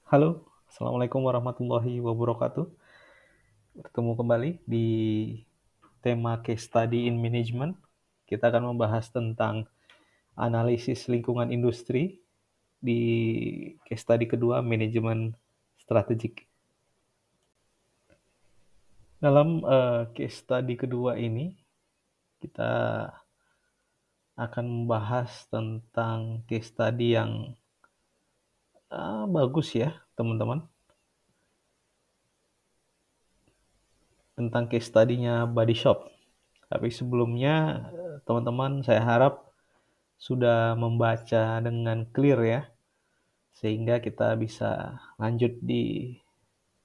Halo, Assalamualaikum warahmatullahi wabarakatuh. Bertemu kembali di tema Case Study in Management. Kita akan membahas tentang analisis lingkungan industri di case study kedua, manajemen strategik. Dalam case study kedua ini, kita akan membahas tentang case study yang bagus ya, teman-teman. Tentang case study-nya Body Shop. Tapi sebelumnya, teman-teman, saya harap sudah membaca dengan clear ya, sehingga kita bisa lanjut di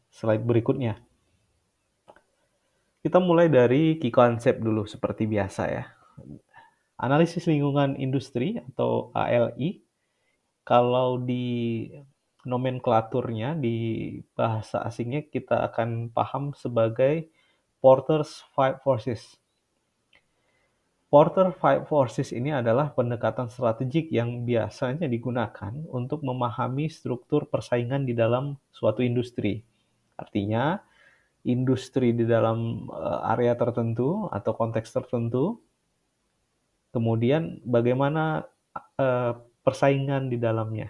slide berikutnya. Kita mulai dari key concept dulu seperti biasa ya. Analisis lingkungan industri atau ALI, kalau di nomenklaturnya di bahasa asingnya kita akan paham sebagai Porter's Five Forces. Porter Five Forces ini adalah pendekatan strategik yang biasanya digunakan untuk memahami struktur persaingan di dalam suatu industri. Artinya, industri di dalam area tertentu atau konteks tertentu, kemudian bagaimana persaingan di dalamnya.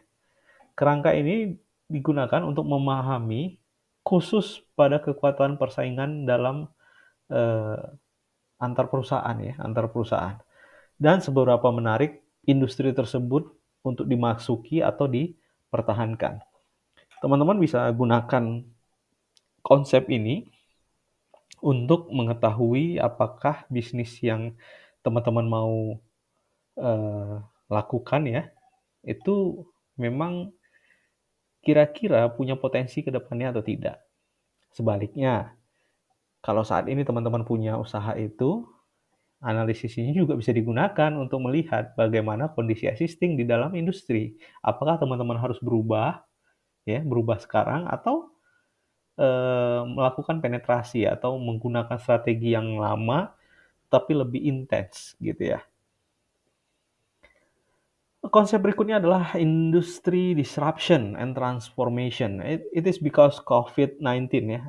Kerangka ini digunakan untuk memahami khusus pada kekuatan persaingan dalam eh, antar perusahaan ya, antar perusahaan. Dan seberapa menarik industri tersebut untuk dimasuki atau dipertahankan. Teman-teman bisa gunakan konsep ini untuk mengetahui apakah bisnis yang teman-teman mau eh, lakukan ya, itu memang kira-kira punya potensi ke depannya atau tidak. Sebaliknya, kalau saat ini teman-teman punya usaha itu, analisis ini juga bisa digunakan untuk melihat bagaimana kondisi existing di dalam industri. Apakah teman-teman harus berubah, ya, berubah sekarang atau melakukan penetrasi atau menggunakan strategi yang lama tapi lebih intens, gitu ya. Konsep berikutnya adalah industry disruption and transformation. It is because COVID-19 ya,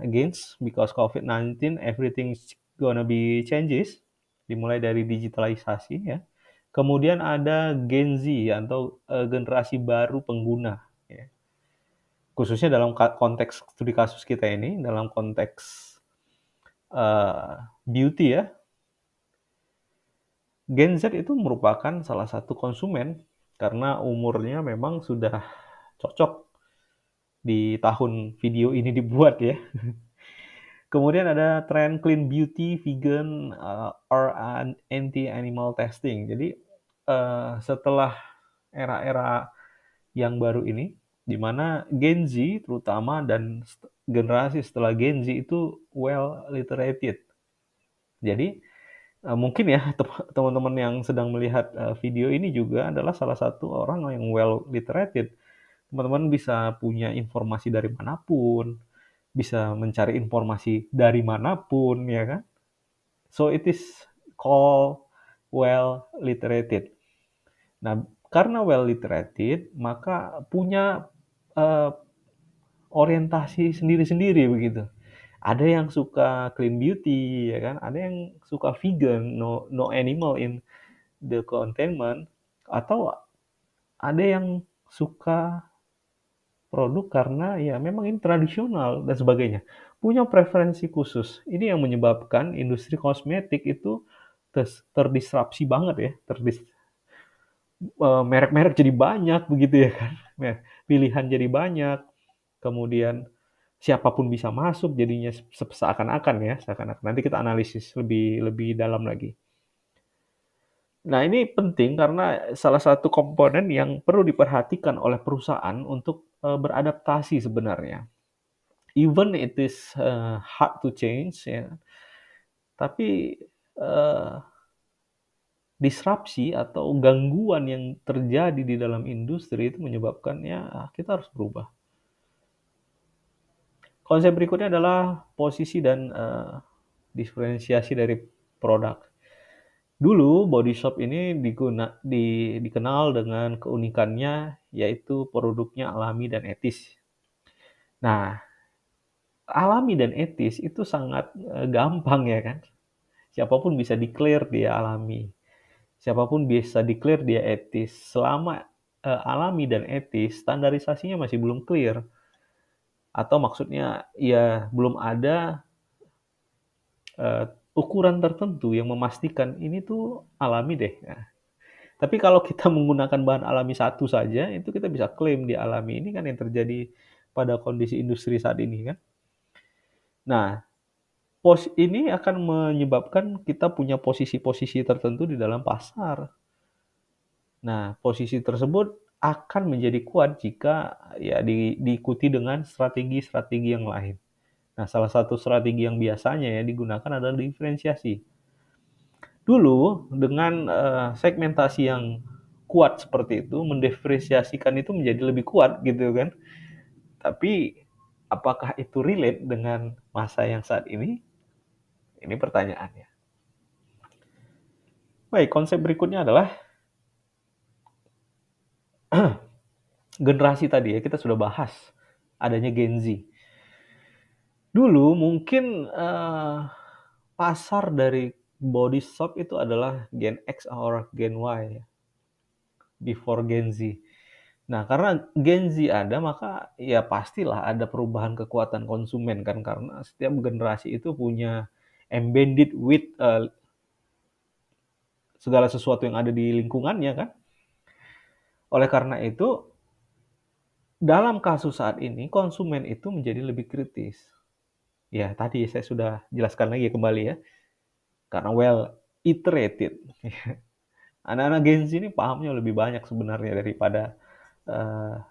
because COVID-19 everything's gonna be changes. Dimulai dari digitalisasi ya. Kemudian ada Gen Z atau generasi baru pengguna ya. Khususnya dalam konteks studi kasus kita ini, dalam konteks beauty ya. Gen Z itu merupakan salah satu konsumen karena umurnya memang sudah cocok di tahun video ini dibuat ya. Kemudian ada tren clean beauty, vegan, or anti-animal testing. Jadi setelah era-era yang baru ini, di mana Gen Z terutama dan generasi setelah Gen Z itu well literated. Jadi mungkin ya teman-teman yang sedang melihat video ini juga adalah salah satu orang yang well literated. Teman-teman bisa punya informasi dari manapun, bisa mencari informasi dari manapun, ya kan? So it is called well literated. Nah, karena well literated, maka punya uh, orientasi sendiri-sendiri begitu. Ada yang suka clean beauty, ya kan? Ada yang suka vegan, no animal in the containment, atau ada yang suka produk karena ya memang ini tradisional dan sebagainya. Punya preferensi khusus. Ini yang menyebabkan industri kosmetik itu terdisrupsi banget ya. Merek-merek jadi banyak begitu ya kan. Pilihan jadi banyak. Kemudian siapapun bisa masuk jadinya seakan-akan ya, seakan-akan. Nanti kita analisis lebih lebih dalam lagi. Nah, ini penting karena salah satu komponen yang perlu diperhatikan oleh perusahaan untuk beradaptasi sebenarnya. Even it is hard to change ya, tapi uh, disrupsi atau gangguan yang terjadi di dalam industri itu menyebabkan ya kita harus berubah. Konsep berikutnya adalah posisi dan diferensiasi dari produk. Dulu Body Shop ini dikenal dengan keunikannya yaitu produknya alami dan etis. Nah, alami dan etis itu sangat gampang ya kan. Siapapun bisa declare dia alami. Siapapun bisa declare dia etis. Selama alami dan etis, standarisasinya masih belum clear. Atau maksudnya ya belum ada ukuran tertentu yang memastikan ini tuh alami deh. Nah, tapi kalau kita menggunakan bahan alami satu saja, itu kita bisa klaim dia alami. Ini kan yang terjadi pada kondisi industri saat ini kan. Nah, ini akan menyebabkan kita punya posisi-posisi tertentu di dalam pasar. Nah, posisi tersebut akan menjadi kuat jika ya diikuti dengan strategi-strategi yang lain. Nah, salah satu strategi yang biasanya ya digunakan adalah diferensiasi. Dulu dengan segmentasi yang kuat seperti itu, mendiferensiasikan itu menjadi lebih kuat gitu kan. Tapi apakah itu relate dengan masa yang saat ini? Ini pertanyaannya. Baik, konsep berikutnya adalah generasi tadi ya, kita sudah bahas adanya Gen Z. Dulu mungkin pasar dari body shop itu adalah Gen X atau Gen Y ya, before Gen Z. Nah, karena Gen Z ada, maka ya pastilah ada perubahan kekuatan konsumen kan, karena setiap generasi itu punya embedded with segala sesuatu yang ada di lingkungannya kan. Oleh karena itu, dalam kasus saat ini, konsumen itu menjadi lebih kritis. Ya, tadi saya sudah jelaskan lagi kembali ya. Karena well iterated. Anak-anak Gen Z ini pahamnya lebih banyak sebenarnya daripada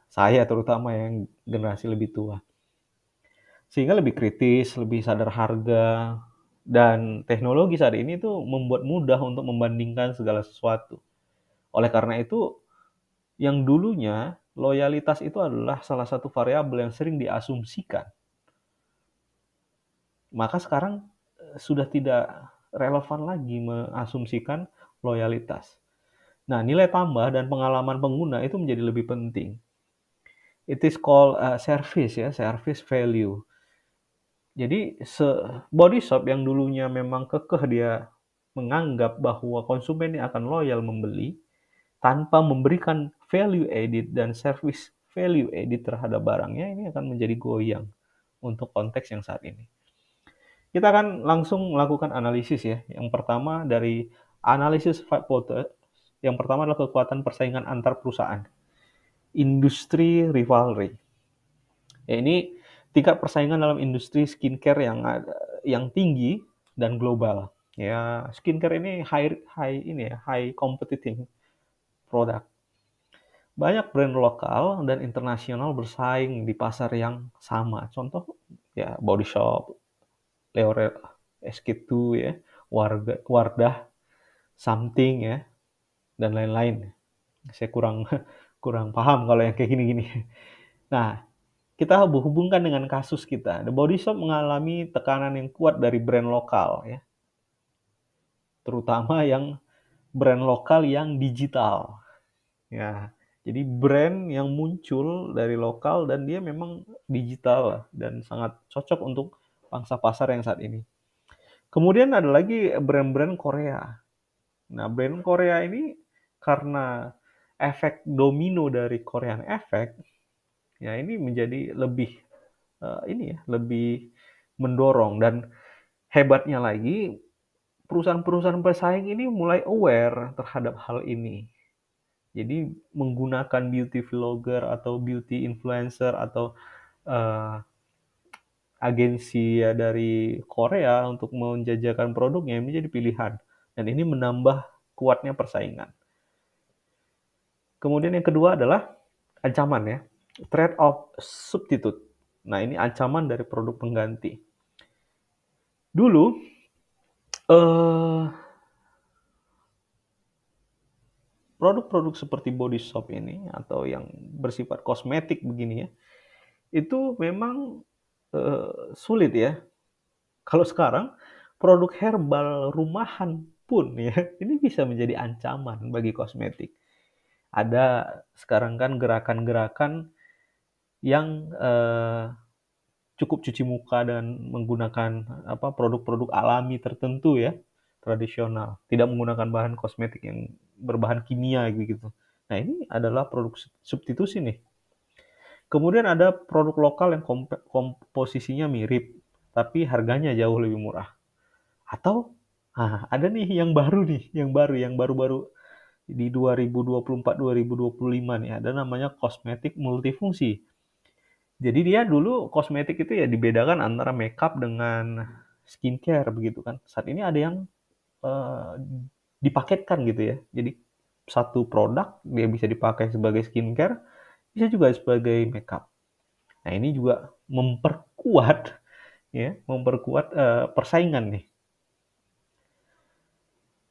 saya terutama yang generasi lebih tua. Sehingga lebih kritis, lebih sadar harga, dan teknologi saat ini tuh membuat mudah untuk membandingkan segala sesuatu. Oleh karena itu, yang dulunya loyalitas itu adalah salah satu variabel yang sering diasumsikan. Maka sekarang sudah tidak relevan lagi mengasumsikan loyalitas. Nah, nilai tambah dan pengalaman pengguna itu menjadi lebih penting. It is called service ya, service value. Jadi body shop yang dulunya memang kekeh dia menganggap bahwa konsumen ini akan loyal membeli tanpa memberikan value added dan service value added terhadap barangnya, ini akan menjadi goyang untuk konteks yang saat ini. Kita akan langsung melakukan analisis ya. Yang pertama dari analisis five factors. Yang pertama adalah kekuatan persaingan antar perusahaan. Industri rivalry. Ya, ini tingkat persaingan dalam industri skincare yang tinggi dan global. Ya, skincare ini high competitive product. Banyak brand lokal dan internasional bersaing di pasar yang sama. Contoh ya Body Shop, L'Oreal, SK2 ya, Wardah, Something ya, dan lain-lain. Saya kurang kurang paham kalau yang kayak gini-gini. Nah, kita hubungkan dengan kasus kita. The Body Shop mengalami tekanan yang kuat dari brand lokal ya. Terutama yang brand lokal yang digital. Ya, jadi brand yang muncul dari lokal dan dia memang digital dan sangat cocok untuk pangsa pasar yang saat ini. Kemudian ada lagi brand-brand Korea. Nah, brand Korea ini karena efek domino dari Korean Effect, ya ini menjadi lebih lebih mendorong, dan hebatnya lagi perusahaan-perusahaan pesaing ini mulai aware terhadap hal ini. Jadi menggunakan beauty vlogger atau beauty influencer atau uh, agensi ya dari Korea untuk menjajakan produknya menjadi pilihan. Dan ini menambah kuatnya persaingan. Kemudian yang kedua adalah ancaman ya. Threat of substitute. Nah, ini ancaman dari produk pengganti. Dulu produk-produk seperti body shop ini atau yang bersifat kosmetik begini ya, itu memang sulit ya. Kalau sekarang produk herbal rumahan pun ya, ini bisa menjadi ancaman bagi kosmetik. Ada sekarang kan gerakan-gerakan yang cukup cuci muka dan menggunakan produk-produk alami tertentu ya, tradisional, tidak menggunakan bahan kosmetik yang berbahan kimia gitu. Nah, ini adalah produk substitusi nih. Kemudian ada produk lokal yang komposisinya mirip, tapi harganya jauh lebih murah. Atau ada nih yang baru nih, yang baru-baru di 2024-2025 nih, ada namanya kosmetik multifungsi. Jadi dia dulu kosmetik itu ya dibedakan antara makeup dengan skincare begitu kan. Saat ini ada yang eh, dipaketkan gitu ya. Jadi satu produk dia bisa dipakai sebagai skincare, bisa juga sebagai makeup. Nah, ini juga memperkuat persaingan nih.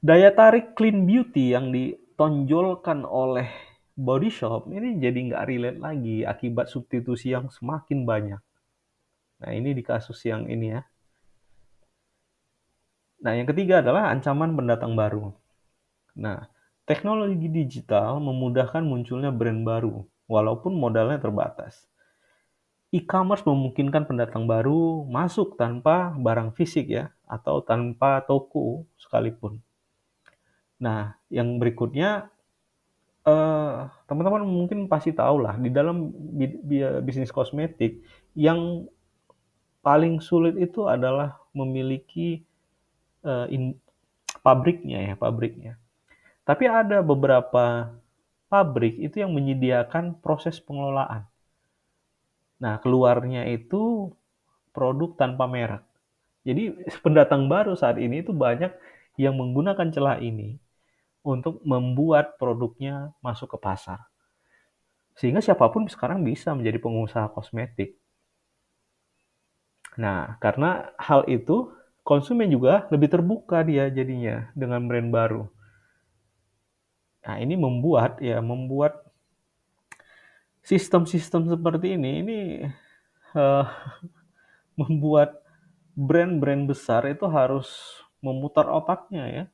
Daya tarik clean beauty yang ditonjolkan oleh Body Shop ini jadi nggak relate lagi akibat substitusi yang semakin banyak. Nah, ini di kasus yang ini ya. Nah, yang ketiga adalah ancaman pendatang baru. Nah, teknologi digital memudahkan munculnya brand baru, walaupun modalnya terbatas. E-commerce memungkinkan pendatang baru masuk tanpa barang fisik ya, atau tanpa toko sekalipun. Nah, yang berikutnya, teman-teman mungkin pasti tahu lah, di dalam bisnis kosmetik, yang paling sulit itu adalah memiliki pabriknya. Tapi ada beberapa pabrik itu yang menyediakan proses pengelolaan. Nah, keluarnya itu produk tanpa merek. Jadi pendatang baru saat ini itu banyak yang menggunakan celah ini untuk membuat produknya masuk ke pasar. Sehingga siapapun sekarang bisa menjadi pengusaha kosmetik. Nah, karena hal itu, konsumen juga lebih terbuka dia jadinya dengan brand baru. Nah, ini membuat sistem-sistem seperti ini uh, membuat brand-brand besar itu harus memutar otaknya ya,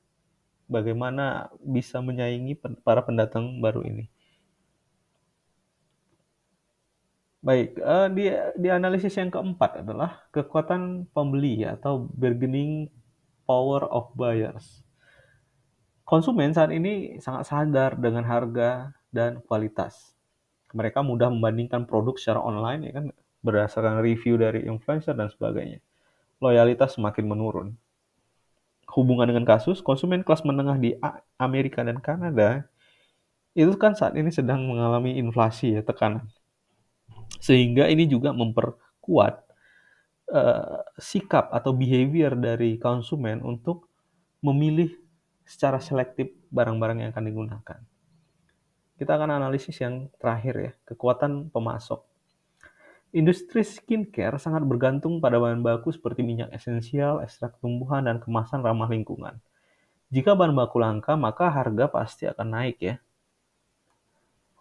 bagaimana bisa menyaingi para pendatang baru ini. Baik, di analisis yang keempat adalah kekuatan pembeli atau bargaining power of buyers. Konsumen saat ini sangat sadar dengan harga dan kualitas. Mereka mudah membandingkan produk secara online ya kan, berdasarkan review dari influencer dan sebagainya. Loyalitas semakin menurun. Hubungan dengan kasus, konsumen kelas menengah di Amerika dan Kanada itu kan saat ini sedang mengalami inflasi ya, tekanan. Sehingga ini juga memperkuat sikap atau behavior dari konsumen untuk memilih secara selektif barang-barang yang akan digunakan. Kita akan analisis yang terakhir ya, kekuatan pemasok. Industri skincare sangat bergantung pada bahan baku seperti minyak esensial, ekstrak tumbuhan, dan kemasan ramah lingkungan. Jika bahan baku langka, maka harga pasti akan naik ya.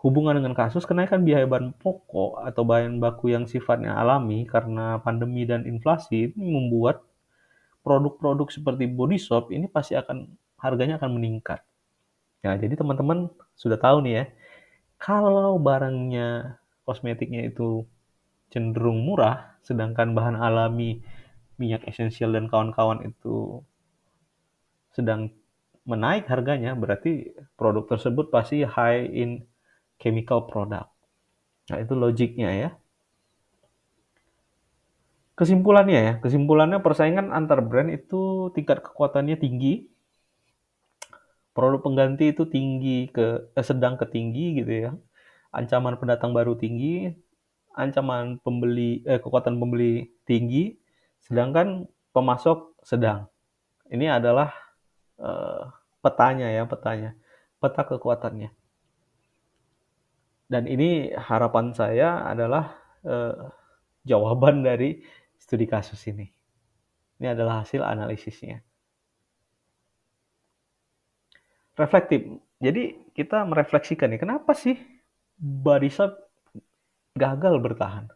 Hubungan dengan kasus, kenaikan biaya bahan pokok atau bahan baku yang sifatnya alami karena pandemi dan inflasi ini membuat produk-produk seperti Body Shop ini pasti harganya akan meningkat. Nah, jadi teman-teman sudah tahu nih ya, kalau barangnya kosmetiknya itu cenderung murah, sedangkan bahan alami, minyak esensial dan kawan-kawan itu sedang menaik harganya, berarti produk tersebut pasti high in chemical product. Nah, itu logiknya ya. Kesimpulannya persaingan antar brand itu tingkat kekuatannya tinggi, produk pengganti itu sedang ke tinggi gitu ya. Ancaman pendatang baru tinggi, ancaman kekuatan pembeli tinggi, sedangkan pemasok sedang. Ini adalah petanya, peta kekuatannya. Dan ini harapan saya adalah jawaban dari studi kasus ini. Ini adalah hasil analisisnya. Reflektif. Jadi kita merefleksikan nih, kenapa sih Body Shop gagal bertahan?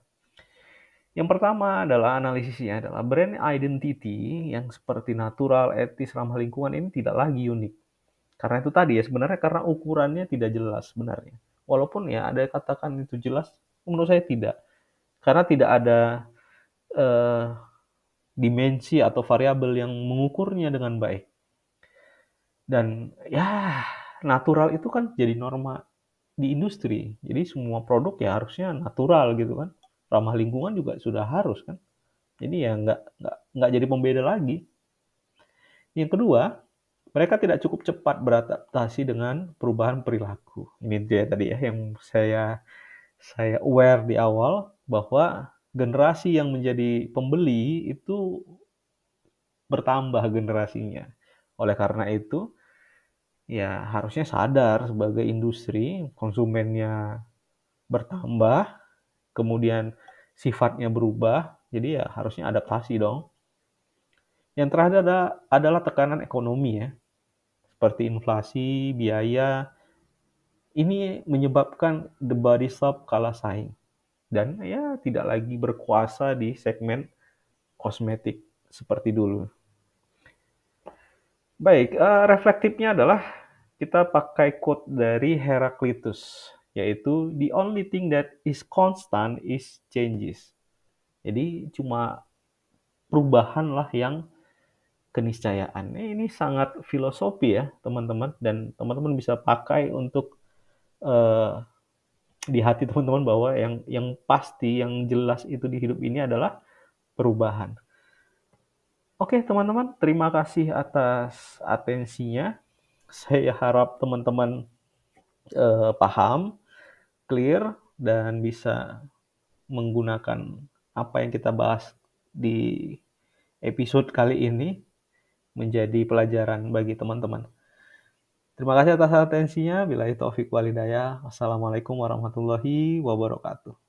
Yang pertama adalah analisisnya adalah brand identity yang seperti natural, etis, ramah lingkungan ini tidak lagi unik. Karena itu tadi ya, sebenarnya karena ukurannya tidak jelas sebenarnya. Walaupun ya ada katakan itu jelas, menurut saya tidak. Karena tidak ada eh, dimensi atau variabel yang mengukurnya dengan baik. Dan ya, natural itu kan jadi norma di industri. Jadi semua produk ya harusnya natural gitu kan. Ramah lingkungan juga sudah harus kan. Jadi ya nggak jadi pembeda lagi. Yang kedua, mereka tidak cukup cepat beradaptasi dengan perubahan perilaku. Ini dia tadi ya yang saya aware di awal bahwa generasi yang menjadi pembeli itu bertambah generasinya. Oleh karena itu, ya harusnya sadar sebagai industri konsumennya bertambah, kemudian sifatnya berubah, jadi ya harusnya adaptasi dong. Yang terakhir adalah tekanan ekonomi ya, seperti inflasi, biaya, ini menyebabkan The Body Shop kalah saing dan ya tidak lagi berkuasa di segmen kosmetik seperti dulu. Baik, reflektifnya adalah kita pakai quote dari Heraclitus, yaitu the only thing that is constant is changes. Jadi cuma perubahan lah yang keniscayaan. Ini sangat filosofi ya teman-teman, dan teman-teman bisa pakai untuk uh, di hati teman-teman bahwa yang pasti, yang jelas itu di hidup ini adalah perubahan. Oke teman-teman, terima kasih atas atensinya. Saya harap teman-teman paham, clear, dan bisa menggunakan apa yang kita bahas di episode kali ini menjadi pelajaran bagi teman-teman. Terima kasih atas atensinya. Billahi taufik walhidayah. Wassalamualaikum warahmatullahi wabarakatuh.